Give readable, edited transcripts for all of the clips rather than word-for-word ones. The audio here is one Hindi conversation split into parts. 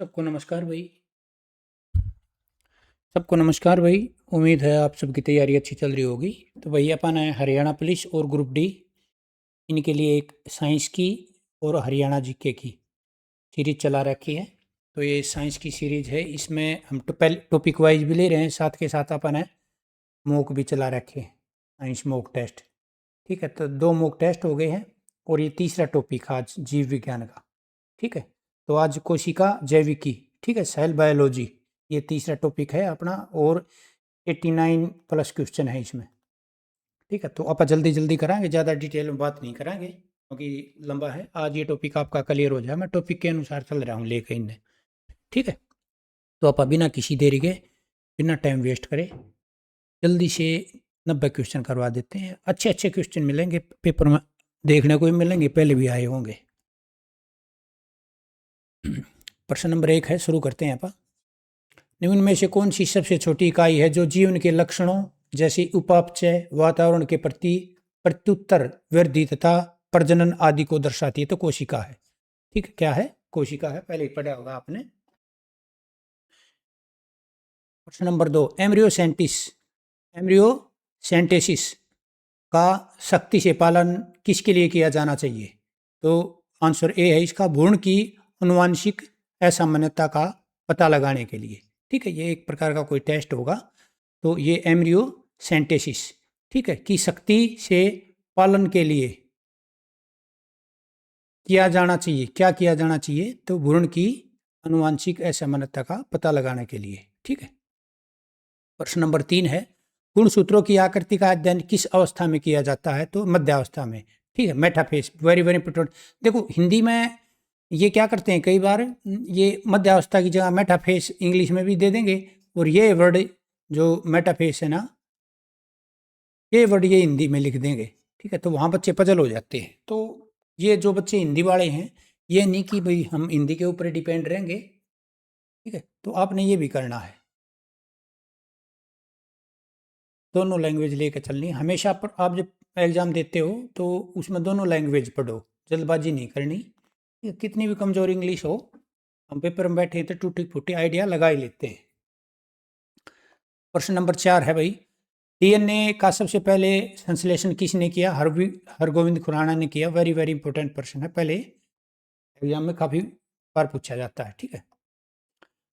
सबको नमस्कार भाई। सबको नमस्कार भाई। उम्मीद है आप सबकी तैयारी अच्छी चल रही होगी। तो भाई अपन है हरियाणा पुलिस और ग्रुप डी, इनके लिए एक साइंस की और हरियाणा जीके की सीरीज चला रखी है। तो ये साइंस की सीरीज है, इसमें हम टॉपिक वाइज भी ले रहे हैं, साथ के साथ अपन है मॉक भी चला रखे हैं, साइंस मॉक टेस्ट। ठीक है, तो 2 मॉक टेस्ट हो गए हैं और ये तीसरा टॉपिक आज जीव विज्ञान का। ठीक है, तो आज कोशिका जैविकी, ठीक है, सेल बायोलॉजी, ये तीसरा टॉपिक है अपना और 89 प्लस क्वेश्चन है इसमें। ठीक है, तो आप जल्दी जल्दी कराएंगे, ज़्यादा डिटेल में बात नहीं कराएंगे क्योंकि लंबा है। आज ये टॉपिक आपका क्लियर हो जाए, मैं टॉपिक के अनुसार चल रहा हूँ लेकर इनने। ठीक है, तो आप बिना किसी देरी के, बिना टाइम वेस्ट करे, जल्दी से 90 क्वेश्चन करवा देते हैं। अच्छे अच्छे क्वेश्चन मिलेंगे पेपर में, देखने को भी मिलेंगे, पहले भी आए होंगे। प्रश्न नंबर 1 है, शुरू करते हैं आप। निम्न में से कौन सी सबसे छोटी इकाई है जो जीवन के लक्षणों जैसे उपापचय, वातावरण के प्रति प्रत्युत्तर, वृद्धि तथा प्रजनन आदि को दर्शाती है? तो कोशिका है। ठीक है, क्या है? कोशिका है, पहले ही पढ़ा होगा आपने। प्रश्न नंबर 2, एम्ब्रियोसेंटेसिस का सख्ती से पालन किसके लिए किया जाना चाहिए? तो आंसर ए है इसका, भ्रूण की अनुवांशिक असामान्यता का पता लगाने के लिए। ठीक है, ये एक प्रकार का कोई टेस्ट होगा। तो ये एम्ब्रियोसेंटेसिस, ठीक है, की सख्ती से पालन के लिए किया जाना चाहिए। क्या किया जाना चाहिए? तो भ्रूण की अनुवांशिक असामान्यता का पता लगाने के लिए। ठीक है, प्रश्न नंबर 3 है, गुणसूत्रों की आकृति का अध्ययन किस अवस्था में किया जाता है? तो मध्यावस्था में। ठीक है, मेटाफेज, वेरी वेरी इंपॉर्टेंट। देखो हिंदी में ये क्या करते हैं, कई बार ये मध्यावस्था की जगह मेटाफेज इंग्लिश में भी दे देंगे, और ये वर्ड जो मेटाफेज है ना, ये वर्ड ये हिंदी में लिख देंगे। ठीक है, तो वहाँ बच्चे पजल हो जाते हैं। तो ये जो बच्चे हिंदी वाले हैं, ये नहीं कि भाई हम हिंदी के ऊपर डिपेंड रहेंगे। ठीक है, तो आपने ये भी करना है, दोनों लैंग्वेज लेकर चलनी है हमेशा। पर आप जब एग्ज़ाम देते हो तो उसमें दोनों लैंग्वेज पढ़ो, जल्दबाजी नहीं करनी। ये कितनी भी कमज़ोर इंग्लिश हो, हम पेपर में बैठे तो टूटी फूटी आइडिया लगा ही लेते हैं। प्रश्न नंबर 4 है भाई, डीएनए का सबसे पहले संश्लेषण किसने किया? हरगोविंद खुराना ने किया। वेरी वेरी इंपॉर्टेंट प्रश्न है, पहले एग्जाम में काफ़ी बार पूछा जाता है। ठीक है,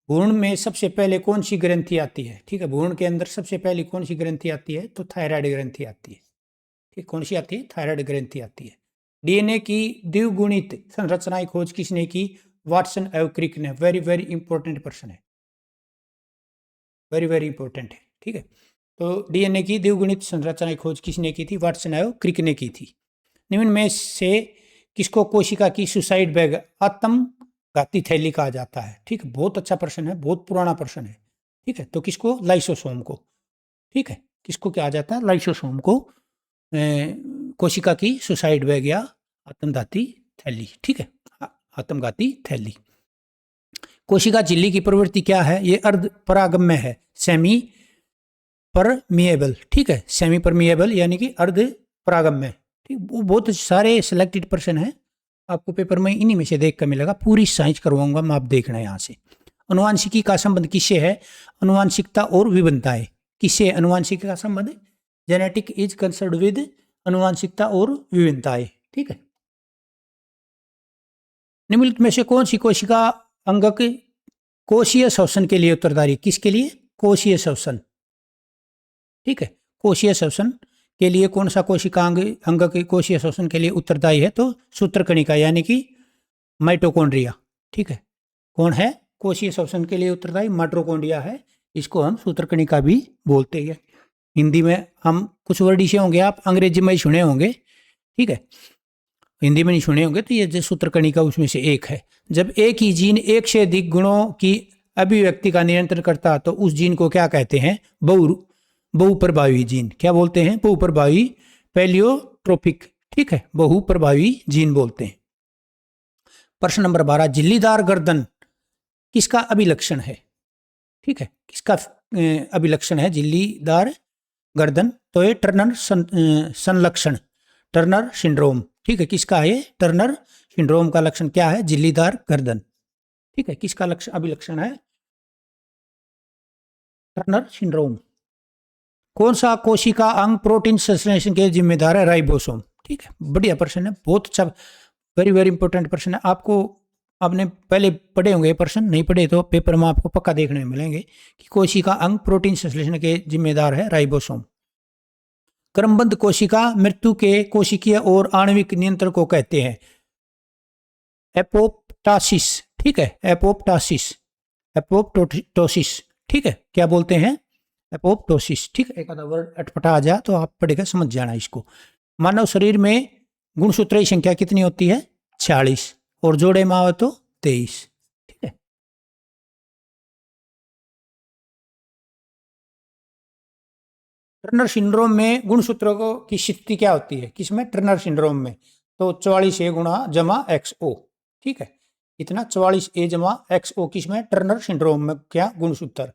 भ्रूण में सबसे पहले कौन सी ग्रंथि आती है? ठीक है, भ्रूण के अंदर सबसे पहले कौन सी ग्रंथि आती है? तो थायराइड ग्रंथि आती है। ठीक, कौन सी आती है? थायराइड ग्रंथि आती है। डीएनए की द्विगुणित संरचना की खोज किसने की? वाटसन एवं क्रिक ने। वेरी वेरी इंपॉर्टेंट प्रश्न है, वेरी वेरी इंपॉर्टेंट है। ठीक है, तो डीएनए की द्विगुणित संरचना की खोज किसने की थी? वाटसन एवं क्रिक ने की थी। निम्न में से किसको कोशिका की सुसाइड बैग, आत्मघाती थैली कहा जाता है? ठीक है, बहुत अच्छा प्रश्न है, बहुत पुराना प्रश्न है। ठीक है, तो किसको? लाइसोसोम को। ठीक है, किसको क्या जाता है? लाइसोसोम को कोशिका की सुसाइड बैग या आत्मघाती थैली। ठीक है, आत्मघाती थैली। कोशिका झिल्ली की प्रवृत्ति क्या है? ये अर्ध परागम्य है, सेमी परमिएबल। ठीक है, सेमी परमिएबल यानी कि अर्ध परागम्य। ठीक, वो बहुत सारे सिलेक्टेड पर्सन है, आपको पेपर में इन्हीं में से देख कर मिलेगा। पूरी साइंस करवाऊंगा मैं, आप देखना यहाँ से। अनुवांशिकी का संबंध किससे है? अनुवांशिकता और विभिन्नताएं। किससे अनुवांशिकी का संबंध? जेनेटिक इज कंसर्न विद अनुवांशिकता और विभिन्नताएं। ठीक है, निम्नलिखित में से कौन सी कोशिका अंगक कोशीय श्वसन के लिए उत्तरदायी? किसके लिए? कोशीय श्वसन। ठीक है, कोशीय श्वसन के लिए कौन सा कोशिकांग अंग के कोशीय श्वसन के लिए उत्तरदायी है? तो सूत्रकणिका यानी कि माइटोकॉन्ड्रिया। ठीक है, कौन है कोशीय श्वसन के लिए उत्तरदायी? माइटोकॉन्ड्रिया है, इसको हम सूत्रकणिका भी बोलते हैं। हिंदी में हम कुछ वर्ड इसे होंगे, आप अंग्रेजी में ही सुने होंगे। ठीक है, हिंदी में नहीं सुने होंगे, तो ये जो सूत्रकणिका उसमें से एक है। जब एक ही जीन एक से अधिक गुणों की अभिव्यक्ति का नियंत्रण करता तो उस जीन को क्या कहते हैं? बहुप्रभावी जीन। क्या बोलते हैं? बहुप्रभावी, पैलियोट्रोपिक। ठीक है, बहुप्रभावी जीन बोलते हैं। प्रश्न नंबर 12, झिल्लीदार गर्दन किसका अभिलक्षण है? ठीक है, किसका अभिलक्षण है झिल्लीदार गर्दन? तो ये टर्नर संलक्षण, टर्नर सिंड्रोम। ठीक है, किसका है? टर्नर सिंड्रोम का लक्षण क्या है? झिल्लीदार गर्दन। ठीक है, किसका लक्षण अभिलक्षण है? Turner syndrome. कौन सा कोशिका अंग प्रोटीन संश्लेषण के जिम्मेदार है? राइबोसोम। ठीक है, बढ़िया प्रश्न है, बहुत अच्छा, वेरी वेरी इंपॉर्टेंट प्रश्न है। आपको आपने पहले पढ़े होंगे ये प्रश्न, नहीं पढ़े तो पेपर में आपको पक्का देखने में मिलेंगे कि कोशिका अंग प्रोटीन संश्लेषण के जिम्मेदार है राइबोसोम। क्रमबद्ध कोशिका मृत्यु के कोशिकीय और आणविक नियंत्रण को कहते हैं एपोप्टासिस। ठीक है, एपोप्टासिस, एपोप्टोसिस। ठीक है, क्या बोलते हैं? एपोप्टोसिस। ठीक है, एक आधा वर्ड अटपटा आ जाए तो आप पढ़ेगा, समझ जाना इसको। मानव शरीर में गुणसूत्रों की संख्या कितनी होती है? 46, और जोड़े में आवे तो 23। ठीक है, टर्नर सिंड्रोम में गुणसूत्रों को की स्थिति क्या होती है? किसमें? टर्नर सिंड्रोम में। तो 44A गुणा जमा XO। ठीक है, इतना 44A जमा XO किसमें? टर्नर सिंड्रोम में। क्या गुणसूत्र?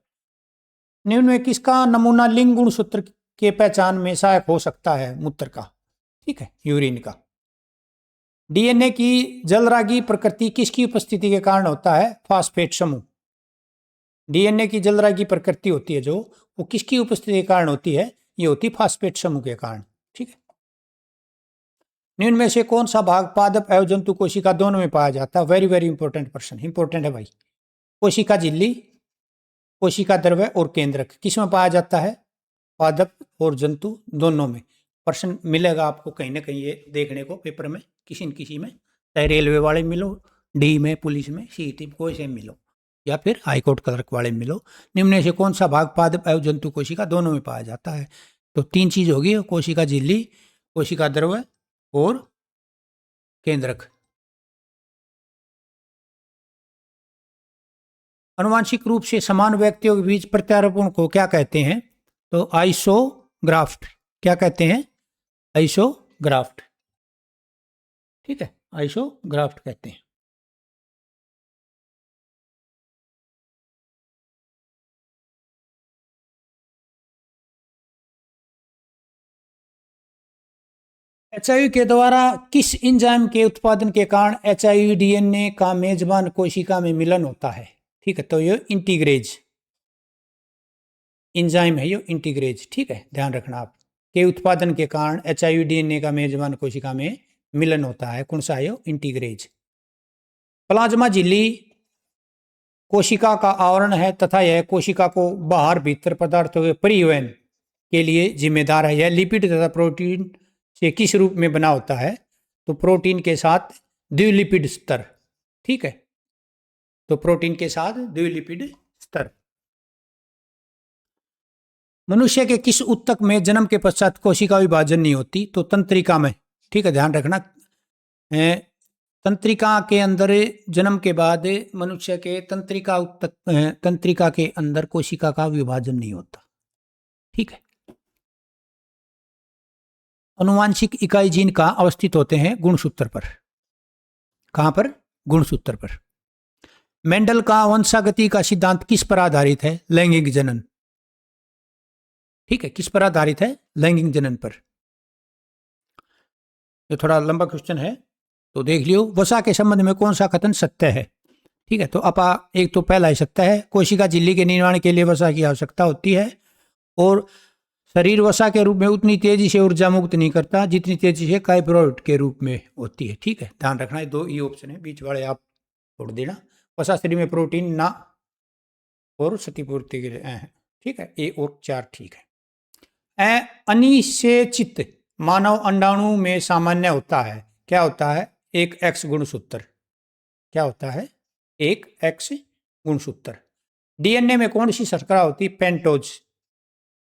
निम्न में किसका नमूना लिंग गुणसूत्र के पहचान में सहायक हो सकता है? मूत्र का। ठीक है, यूरिन का। डीएनए की जलरागी प्रकृति किसकी उपस्थिति के कारण होता है? फास्फेट समूह। डीएनए की जलरागी प्रकृति होती है जो, वो किसकी उपस्थिति के कारण होती है? ये होती फास्फेट समूह के कारण। ठीक है, निम्न में से कौन सा भाग पादप एवं जंतु कोशिका दोनों में पाया जाता है? वेरी वेरी इंपॉर्टेंट प्रश्न, इंपॉर्टेंट है भाई। कोशिका झिल्ली, कोशिका द्रव्य और केंद्रक किस में पाया जाता है? पादप और जंतु दोनों में। प्रश्न मिलेगा आपको कहीं ना कहीं ये देखने को पेपर में, किसी न किसी में, चाहे रेलवे वाले मिलो, डी में, पुलिस में, सीईटी कोई से मिलो, या फिर हाईकोर्ट क्लर्क वाले मिलो। निम्न में से कौन सा भाग पादप एवं जंतु कोशिका दोनों में पाया जाता है? तो 3 चीज होगी, कोशिका झिल्ली, कोशिका द्रव्य और केंद्रक। अनुवांशिक रूप से समान व्यक्तियों के बीच प्रत्यारोपण को क्या कहते हैं? तो आइसोग्राफ्ट। क्या कहते हैं? आइसोग्राफ्ट। ठीक है, आइसोग्राफ्ट कहते हैं। एचआईवी के द्वारा किस एंजाइम के उत्पादन के कारण एचआईवी डीएनए का मेजबान कोशिका में मिलन होता है? ठीक है, तो ये इंटीग्रेज एंजाइम है, ये इंटीग्रेज। ठीक है, ध्यान रखना आप, के उत्पादन के कारण एचआईवी डीएनए का मेजबान कोशिका में मिलन होता है। कौन सा है? इंटीग्रेज। प्लाज्मा झिल्ली कोशिका का आवरण है तथा यह कोशिका को बाहर भीतर पदार्थों के परिवहन के लिए जिम्मेदार है। यह लिपिड तथा प्रोटीन से किस रूप में बना होता है? तो प्रोटीन के साथ द्विलिपिड स्तर। ठीक है, तो प्रोटीन के साथ द्विलिपिड स्तर। मनुष्य के किस ऊतक में जन्म के पश्चात कोशिका विभाजन नहीं होती? तो तंत्रिका में। ठीक है, ध्यान रखना, तंत्रिका के अंदर जन्म के बाद मनुष्य के तंत्रिका के अंदर कोशिका का विभाजन नहीं होता। ठीक है, अनुवांशिक इकाई जीन का अवस्थित होते हैं गुणसूत्र पर। कहां पर? गुणसूत्र पर। मेंडल का वंशागति का सिद्धांत किस पर आधारित है? लैंगिक जनन। ठीक है, किस पर आधारित है? लैंगिक जनन पर। ये थोड़ा लंबा क्वेश्चन है तो देख लियो। वसा के संबंध में कौन सा कथन सत्य है? ठीक है, तो एक तो पहला ही सत्य है, कोशिका झिल्ली के निर्माण के लिए वसा की आवश्यकता होती है, और शरीर वसा के रूप में उतनी तेजी से ऊर्जा मुक्त नहीं करता जितनी तेजी से कार्बोहाइड्रेट के रूप में होती है। ठीक है, ध्यान रखना, दो ये ऑप्शन है, बीच वाले आप छोड़ देना। वसा शरीर में प्रोटीन ना और क्षतिपूर्ति के लिए। ठीक है, ए और 4 ठीक है। अनिषेचित मानव अंडाणु में सामान्य होता है। क्या होता है? एक एक्स गुणसूत्र। क्या होता है? एक एक्स गुणसूत्र। डीएनए में कौन सी शर्करा होती है? Pentose,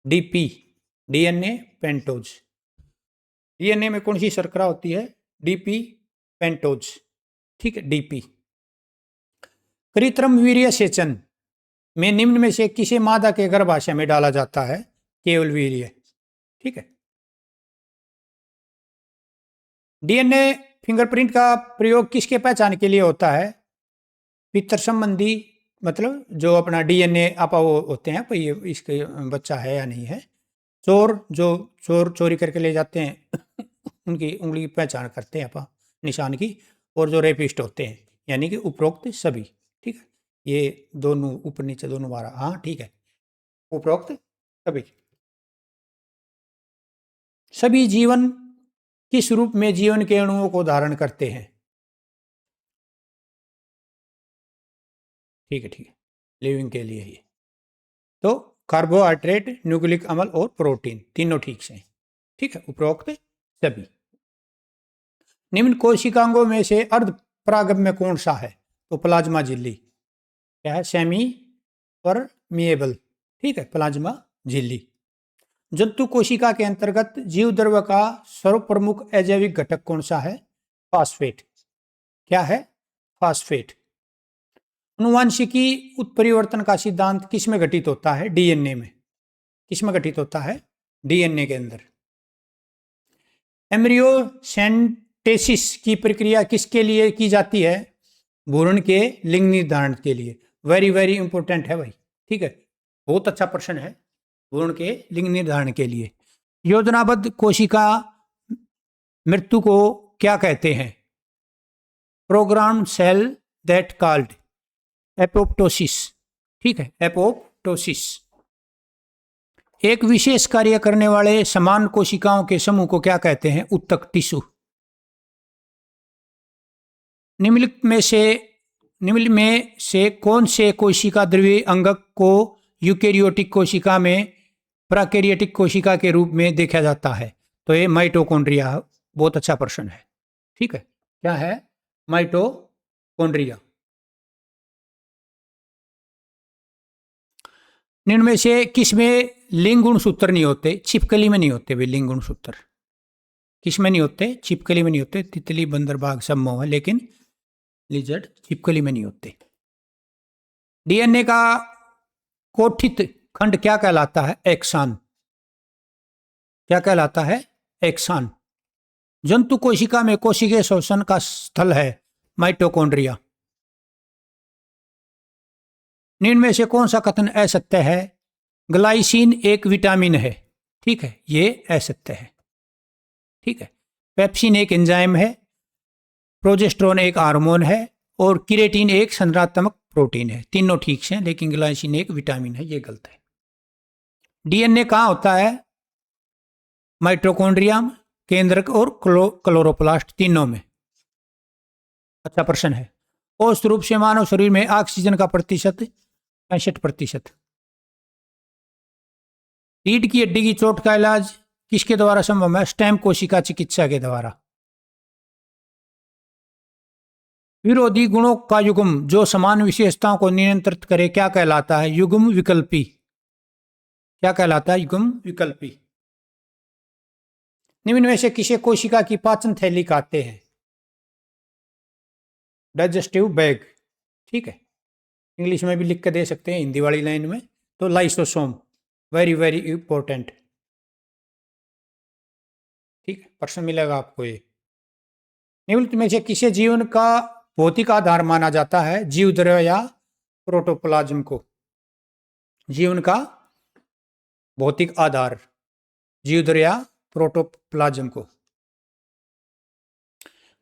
DP. DNA pentose. DNA में कौन सी शर्करा होती है? DP pentose. ठीक है, डीपी। कृत्रिम वीर्य सेचन में निम्न में से किसे मादा के गर्भाशय में डाला जाता है? केवल वीर्य। ठीक है, डीएनए फिंगरप्रिंट का प्रयोग किसके पहचान के लिए होता है? पितर संबंधी, मतलब जो अपना डीएनए आपा वो होते हैं भाई, ये इसके बच्चा है या नहीं है। जो चोर चोरी करके ले जाते हैं उनकी उंगली की पहचान करते हैं आपा, निशान की। और जो रेपिस्ट होते हैं, यानी कि उपरोक्त सभी। ठीक है, ये दोनों ऊपर नीचे दोनों बार, हाँ ठीक है। उपरोक्त सभी जीवन किस रूप में जीवन के अणुओं को धारण करते हैं? ठीक है, लिविंग के लिए ये तो कार्बोहाइड्रेट, न्यूक्लिक अम्ल और प्रोटीन तीनों ठीक से, ठीक है, उपरोक्त सभी। निम्न कोशिकांगों में से अर्ध परागम्य कौन सा है? तो प्लाज्मा झिल्ली। क्या है? सेमी परमिएबल, ठीक है, प्लाज्मा झिल्ली। जंतु कोशिका के अंतर्गत जीव द्रव्य का सर्वप्रमुख अजैविक घटक कौन सा है? फास्फेट। क्या है? फास्फेट। अनुवांशिकी उत्परिवर्तन का सिद्धांत किस में घटित होता है? डीएनए में। किस में घटित होता है? डीएनए के अंदर। एम्ब्रियोसेंटेसिस की प्रक्रिया किसके लिए की जाती है? भ्रूण के लिंग निर्धारण के लिए। वेरी वेरी इंपॉर्टेंट है भाई, ठीक है, बहुत अच्छा प्रश्न है। भ्रूण के लिंग निर्धारण के लिए। योजनाबद्ध कोशिका मृत्यु को क्या कहते हैं? Program cell that called apoptosis, ठीक है, एपोप्टोसिस। एक विशेष कार्य करने वाले समान कोशिकाओं के समूह को क्या कहते हैं? उत्तक टिश्यू। निम्नलिखित में से कौन से कोशिका द्रव्य अंगक को यूकेरियोटिक कोशिका में प्राकैरियोटिक कोशिका के रूप में देखा जाता है? तो ये माइटोकॉन्ड्रिया। बहुत अच्छा प्रश्न है, ठीक है, क्या है? माइटोकॉन्ड्रिया। निम्न में से किस में लिंग गुणसूत्र नहीं होते? छिपकली में नहीं होते वे लिंग गुणसूत्र। किस में नहीं होते? छिपकली में नहीं होते। तितली, बंदर, बाघ सब में है, लेकिन लिजर्ड छिपकली में नहीं होते। डीएनए का कोठित खंड क्या कहलाता है? एक्सान। क्या कहलाता है? एक्सान। जंतु कोशिका में कोशिकीय श्वसन का स्थल है माइटोकॉन्ड्रिया। निम्न में से कौन सा कथन असत्य है? ग्लाइसिन एक विटामिन है, ठीक है, ये असत्य है, ठीक है। पेप्सिन एक एंजाइम है, प्रोजेस्टेरोन एक हार्मोन है और किरेटिन एक संरचनात्मक प्रोटीन है। तीनों ठीक से, लेकिन ग्लाइसिन एक विटामिन है, ये गलत है। डीएनए कहाँ होता है? माइटोकॉन्ड्रिया, केंद्रक और क्लोरोप्लास्ट, तीनों में। अच्छा प्रश्न है। औसत रूप से मानव शरीर में ऑक्सीजन का प्रतिशत 65%। रीढ़ की हड्डी की चोट का इलाज किसके द्वारा संभव है? स्टेम कोशिका चिकित्सा के द्वारा। विरोधी गुणों का युग्म जो समान विशेषताओं को नियंत्रित करे क्या कहलाता है? युग्म विकल्पी। क्या कहलाता है? युग्म विकल्पी। निम्न में से किसे कोशिका की पाचन थैली कहते हैं? डाइजेस्टिव बैग, ठीक है, इंग्लिश में भी लिख के दे सकते हैं, हिंदी वाली लाइन में तो लाइसोसोम। वेरी वेरी इंपॉर्टेंट, ठीक है, प्रश्न मिलेगा आपको ये। निम्नलिखित में से किसे जीवन का भौतिक आधार माना जाता है? जीव द्रव्य या प्रोटोप्लाज्म को? जीवन का भौतिक आधार जीव द्रव्य या प्रोटोप्लाज्म को।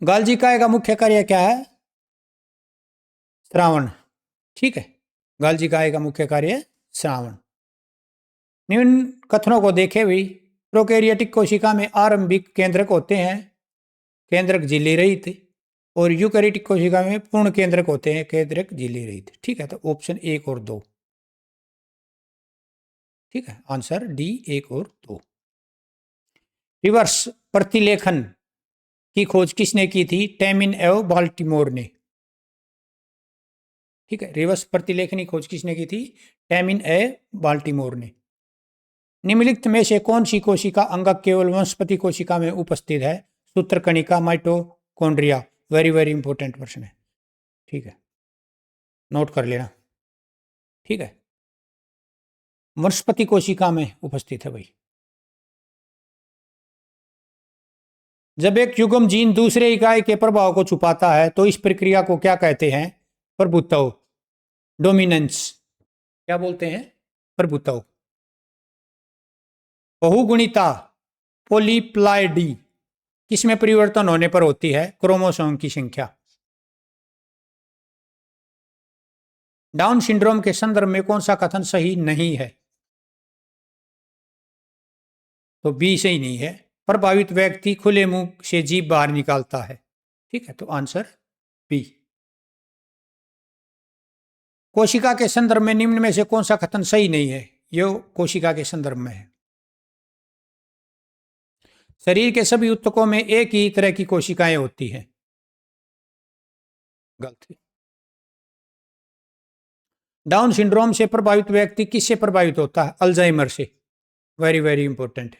गाल्जी काय का मुख्य कार्य क्या है? श्रावण, ठीक है, गाल्जी काय का मुख्य कार्य श्रावण। निम्न कथनों को देखे भी प्रोकैरियोटिक कोशिका में आरंभिक केंद्रक होते हैं, केंद्रक झिल्ली रहित, और यूकैरियोटिक कोशिका में पूर्ण केंद्रक होते हैं, केंद्रक झिल्ली रहित, ठीक है। तो ऑप्शन 1 और 2, ठीक है, आंसर डी 1 और 2। रिवर्स प्रतिलेखन की खोज किसने की थी? टेमिन एव बाल्टीमोर ने, ठीक है, रिवर्स प्रतिलेखन की खोज किसने की थी? टेमिन ए बाल्टीमोर ने। निम्नलिखित में से कौन सी कोशिका अंगक केवल वनस्पति कोशिका में उपस्थित है? सूत्रकणिका, माइटोकॉन्ड्रिया। वेरी वेरी इंपॉर्टेंट प्रश्न है, ठीक है, नोट कर लेना, ठीक है, वनस्पति कोशिका में उपस्थित है भाई। जब एक युग्म जीन दूसरे इकाई के प्रभाव को छुपाता है तो इस प्रक्रिया को क्या कहते हैं? प्रभुत्व, डोमिनेंस। क्या बोलते हैं? प्रभुत्व। बहुगुणिता, पॉलीप्लाइडी, किसमें परिवर्तन होने पर होती है? क्रोमोसोम की संख्या। डाउन सिंड्रोम के संदर्भ में कौन सा कथन सही नहीं है? तो बी सही नहीं है। प्रभावित व्यक्ति खुले मुंह से जीभ बाहर निकालता है। ठीक है, तो आंसर बी। कोशिका के संदर्भ में निम्न में से कौन सा कथन सही नहीं है? ये कोशिका के संदर्भ में है। शरीर के सभी ऊतकों में एक ही तरह की कोशिकाएं होती हैं। गलत। डाउन सिंड्रोम से प्रभावित व्यक्ति किससे प्रभावित होता है? अल्जाइमर से। Very very important.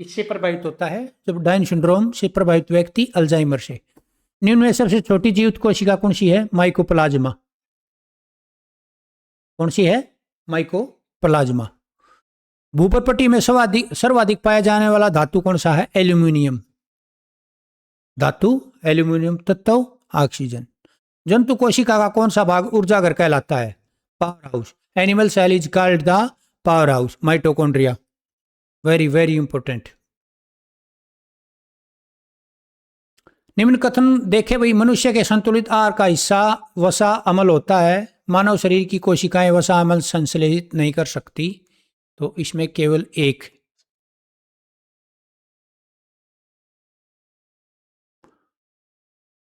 इससे प्रभावित होता है जब डाउन सिंड्रोम से प्रभावित व्यक्ति अल्जाइमर से। निम्न में सबसे छोटी जीवित कोशिका कौन सी है? माइकोप्लाज्मा। कौन सी है? माइकोप्लाज्मा। भूपटपट्टी में सर्वाधिक पाया जाने वाला धातु कौन सा है? एल्यूमिनियम धातु। एल्यूमिनियम तत्व ऑक्सीजन। जंतु कोशिका का कौन सा भाग ऊर्जागर कहलाता है? Power house. Animal cell is called the power house. Mitochondria. Very very important. निम्न कथन देखे भाई, मनुष्य के संतुलित आहार का हिस्सा वसा अम्ल होता है। मानव शरीर की कोशिकाएं वसा अम्ल संश्लेषित नहीं कर सकती, तो इसमें केवल एक।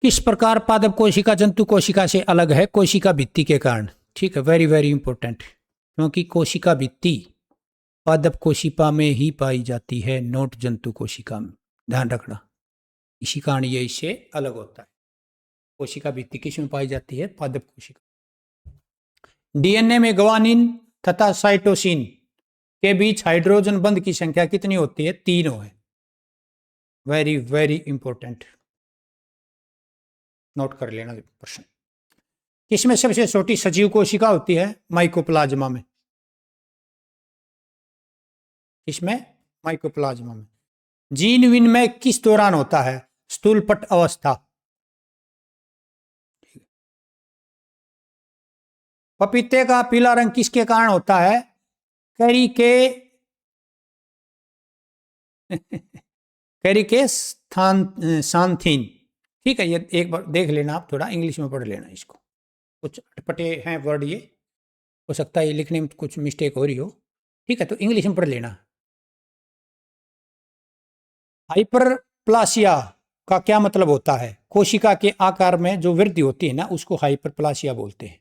किस प्रकार पादप कोशिका जंतु कोशिका से अलग है? कोशिका भित्ति के कारण। ठीक है, वेरी वेरी इंपॉर्टेंट। क्योंकि कोशिका भित्ति पादप कोशिका में ही पाई जाती है, नोट जंतु कोशिका में। ध्यान रखना, इसी कारण ये इससे अलग होता है। कोशिका भित्ति किस में पाई जाती है? पादप कोशिका। डीएनए में ग्वानिन तथा साइटोसिन के बीच हाइड्रोजन बंध की संख्या कितनी होती है? 3 है। वेरी वेरी इंपॉर्टेंट, नोट कर लेना प्रश्न। किसमें सबसे छोटी सजीव कोशिका होती है? माइकोप्लाज्मा में। इसमें माइकोप्लाज्मा में। जीन विनिमय किस दौरान होता है? स्थूलपट अवस्था। पपीते का पीला रंग किसके कारण होता है? कैरी के कैरी के सांथीन। ठीक है, ये एक बार देख लेना, आप थोड़ा इंग्लिश में पढ़ लेना इसको। कुछ अटपटे हैं वर्ड, ये हो सकता है लिखने में कुछ मिस्टेक हो रही हो। ठीक है, तो इंग्लिश में पढ़ लेना। हाइपरप्लासिया का क्या मतलब होता है? कोशिका के आकार में जो वृद्धि होती है ना, उसको हाइपरप्लासिया बोलते हैं।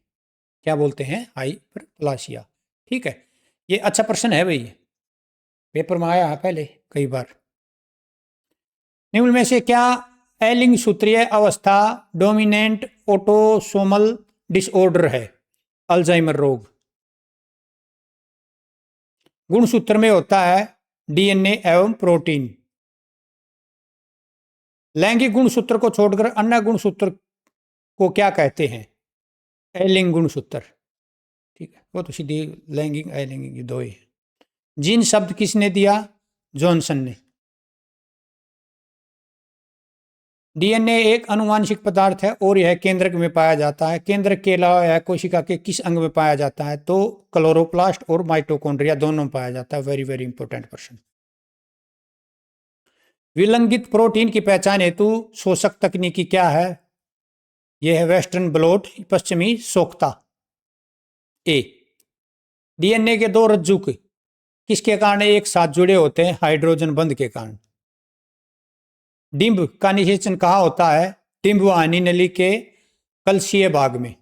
क्या बोलते हैं? हाइपरप्लासिया। ठीक है, ये अच्छा प्रश्न है भाई, पेपर में आया है पहले कई बार। निम्न में से क्या एलिंग सूत्रीय अवस्था डोमिनेंट ऑटोसोमल डिसऑर्डर है? अल्जाइमर रोग। गुणसूत्र में होता है डीएनए एवं प्रोटीन। लैंगिक गुणसूत्र को छोड़कर अन्य गुणसूत्र को क्या कहते हैं? एलिंग गुणसूत्र। ठीक है, वो तो सीधी लैंगिक एलिंगिक दो ही है। जीन शब्द किसने दिया? जॉनसन ने। डीएनए एक आनुवांशिक पदार्थ है और यह केंद्रक में पाया जाता है। केंद्रक के अलावा यह कोशिका के किस अंग में पाया जाता है? तो क्लोरोप्लास्ट और माइटोकॉन्ड्रिया दोनों में पाया जाता है। Very very important question. विलंगित प्रोटीन की पहचान हेतु शोषक तकनीकी क्या है? यह है वेस्टर्न ब्लॉट, पश्चिमी सोख्ता। ए। डीएनए के दो रज्जु किसके कारण एक साथ जुड़े होते हैं? हाइड्रोजन बंध के कारण। डिंब का निषेचन कहाँ होता है? डिंब वाहिनी नली के कलशीय भाग में।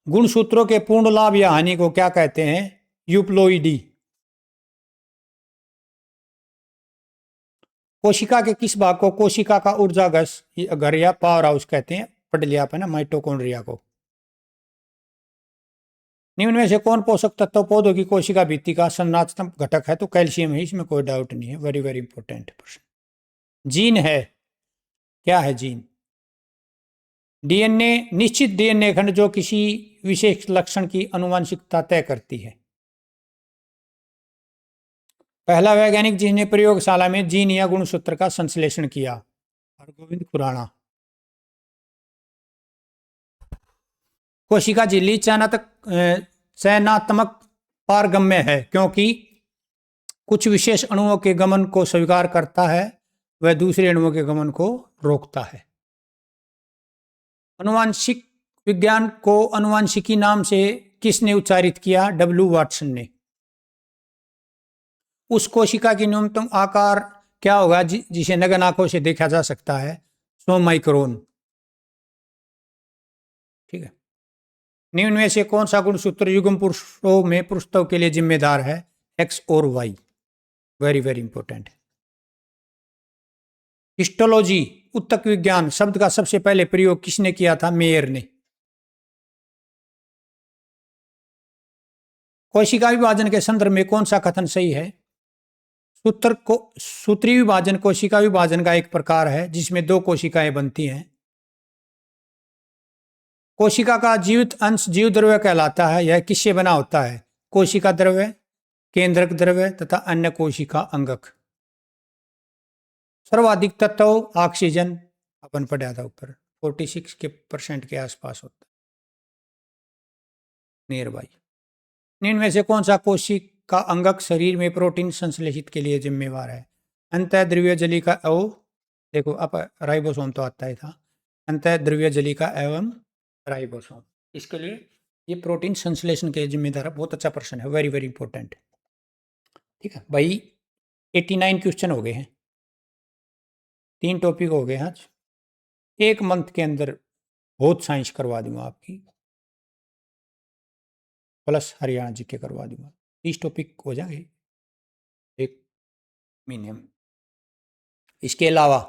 गुणसूत्रों के पूर्ण लाभ या हानि को क्या कहते हैं? यूप्लोइडी। कोशिका के किस भाग को कोशिका का ऊर्जा घर या पावर हाउस कहते हैं? पढ़ लिया आपने ना, माइटोकॉन्ड्रिया को। निम्न में से कौन पोषक तत्व पौधों की कोशिका भित्ति का संरचनात्मक घटक है? तो कैल्शियम है, इसमें कोई डाउट नहीं है। वेरी वेरी इंपॉर्टेंट प्रश्न। जीन है, क्या है जीन? डीएनए निश्चित डीएनए खंड जो किसी विशेष लक्षण की आनुवंशिकता तय करती है। पहला वैज्ञानिक जिसने प्रयोगशाला में जीन या गुणसूत्र का संश्लेषण किया? हरगोविंद खुराना। कोशिका झिल्ली चयनात्मक पारगम्य है क्योंकि कुछ विशेष अणुओं के गमन को स्वीकार करता है, वह दूसरे अणुओं के गमन को रोकता है। अनुवांशिक विज्ञान को अनुवांशिकी नाम से किसने उच्चारित किया? डब्ल्यू वाटसन ने। उस कोशिका की न्यूनतम आकार क्या होगा जिसे नग्न आंखों से देखा जा सकता है? 100 माइक्रोन। ठीक है। निम्न में से कौन सा गुणसूत्र युग्म पुरुषों में पुरुषत्व के लिए जिम्मेदार है? एक्स और Y. Very very important. Histology ऊतक विज्ञान शब्द का सबसे पहले प्रयोग किसने किया था? मेयर ने। कोशिका विभाजन के संदर्भ में कौन सा कथन सही है? सूत्री विभाजन कोशिका विभाजन का एक प्रकार है जिसमें दो कोशिकाएं बनती हैं। कोशिका का जीवित अंश जीव द्रव्य कहलाता है। यह किससे बना होता है? कोशिका द्रव्य, केंद्रक द्रव्य तथा अन्य कोशिका अंगक। सर्वाधिक तत्व ऑक्सीजन अपन पढ़ा था ऊपर 46% के आसपास होता है, नियर बाई। निम्न में से कौन सा कोशिका अंगक शरीर में प्रोटीन संश्लेषित के लिए जिम्मेवार है? अंतः द्रव्य जलिका देखो अब राइबोसोम तो आता ही था। अंतः द्रव्य जलिका एवं राइबोसोम, इसके लिए ये प्रोटीन संश्लेषण के जिम्मेदार है। बहुत अच्छा प्रश्न है, वेरी वेरी इंपॉर्टेंट। ठीक है भाई, 89 क्वेश्चन हो गए हैं, 3 टॉपिक हो गए आज। एक मंथ के अंदर बहुत साइंस करवा दूंगा आपकी, प्लस हरियाणा जीके करवा दूंगा। 30 टॉपिक हो जाएंगे एक महीने में। इसके अलावा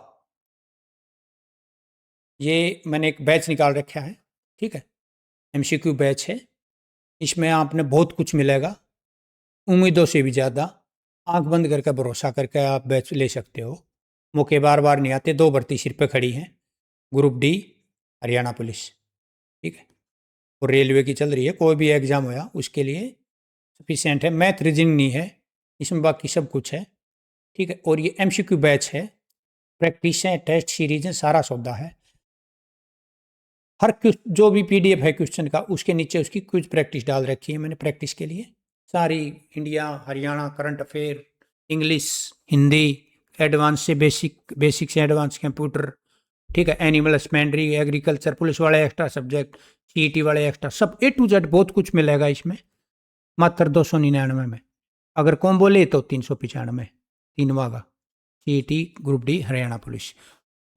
ये मैंने एक बैच निकाल रखा है, ठीक है, MCQ बैच है। इसमें आपने बहुत कुछ मिलेगा, उम्मीदों से भी ज़्यादा। आंख बंद करके भरोसा करके आप बैच ले सकते हो। मौके बार बार नहीं आते। 2 भर्ती सिर पे खड़ी हैं, ग्रुप डी हरियाणा पुलिस, ठीक है, और रेलवे की चल रही है। कोई भी एग्ज़ाम होया उसके लिए सफिशिएंट है। मैथ रीजनिंग नहीं है इसमें, बाकी सब कुछ है, ठीक है। और ये MCQ बैच है, प्रैक्टिस है, टेस्ट सीरीज है, सारा सौदा है। हर जो भी PDF है क्वेश्चन का, उसके नीचे उसकी क्विज प्रैक्टिस डाल रखी है मैंने प्रैक्टिस के लिए। सारी India, Haryana, current affair, English, Hindi, advance से बेसिक से एडवांस कंप्यूटर, ठीक है, एनिमल हस्बेंड्री, एग्रीकल्चर, पुलिस वाले एक्स्ट्रा सब्जेक्ट, CET वाले एक्स्ट्रा, सब A to Z बहुत कुछ मिलेगा इसमें, मात्र 299 में। अगर कॉम्बो ले तो 395, 3 वागा CET group D Haryana police.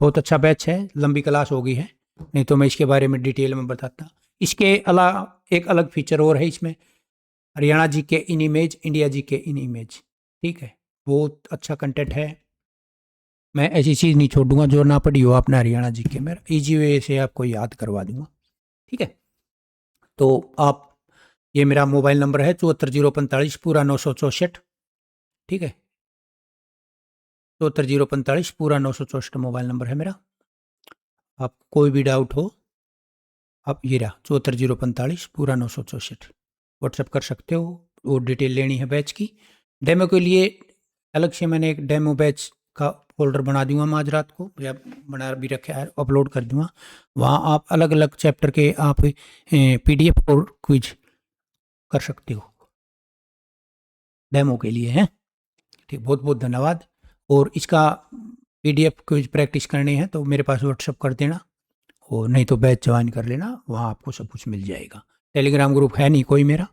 बहुत अच्छा बैच है, लंबी क्लास हो गई है, नहीं तो मैं इसके बारे में डिटेल में बताता। इसके अलावा एक अलग फीचर और है इसमें, हरियाणा जीके इन इमेज, इंडिया जीके इन इमेज, ठीक है, बहुत अच्छा कंटेंट है। मैं ऐसी चीज़ नहीं छोड़ूंगा जो ना पढ़ी हो आपने हरियाणा जीके में, ईजी वे से आपको याद करवा दूंगा, ठीक है। तो आप, ये मेरा मोबाइल नंबर है 74045 पूरा 964, ठीक है, 74045 पूरा 964 मोबाइल नंबर है मेरा। आप कोई भी डाउट हो, आप ये रहा 74045 पूरा 964 व्हाट्सएप कर सकते हो। वो डिटेल लेनी है बैच की। डेमो के लिए अलग से मैंने एक डेमो बैच का फोल्डर बना दूंगा मैं आज रात को, या बना भी रखा है, अपलोड कर दूंगा। वहाँ आप अलग अलग चैप्टर के आप PDF और क्विज कर सकते हो डेमो के लिए, हैं, ठीक। बहुत बहुत धन्यवाद। और इसका PDF क्विज प्रैक्टिस करनी है तो मेरे पास व्हाट्सएप कर देना, और नहीं तो बैच ज्वाइन कर लेना, वहाँ आपको सब कुछ मिल जाएगा। टेलीग्राम ग्रुप है नहीं कोई मेरा,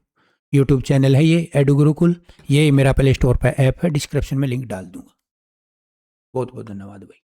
यूट्यूब चैनल है ये एडू गुरुकुल, ये मेरा प्ले स्टोर पर ऐप है, डिस्क्रिप्शन में लिंक डाल दूंगा। बहुत बहुत धन्यवाद भाई।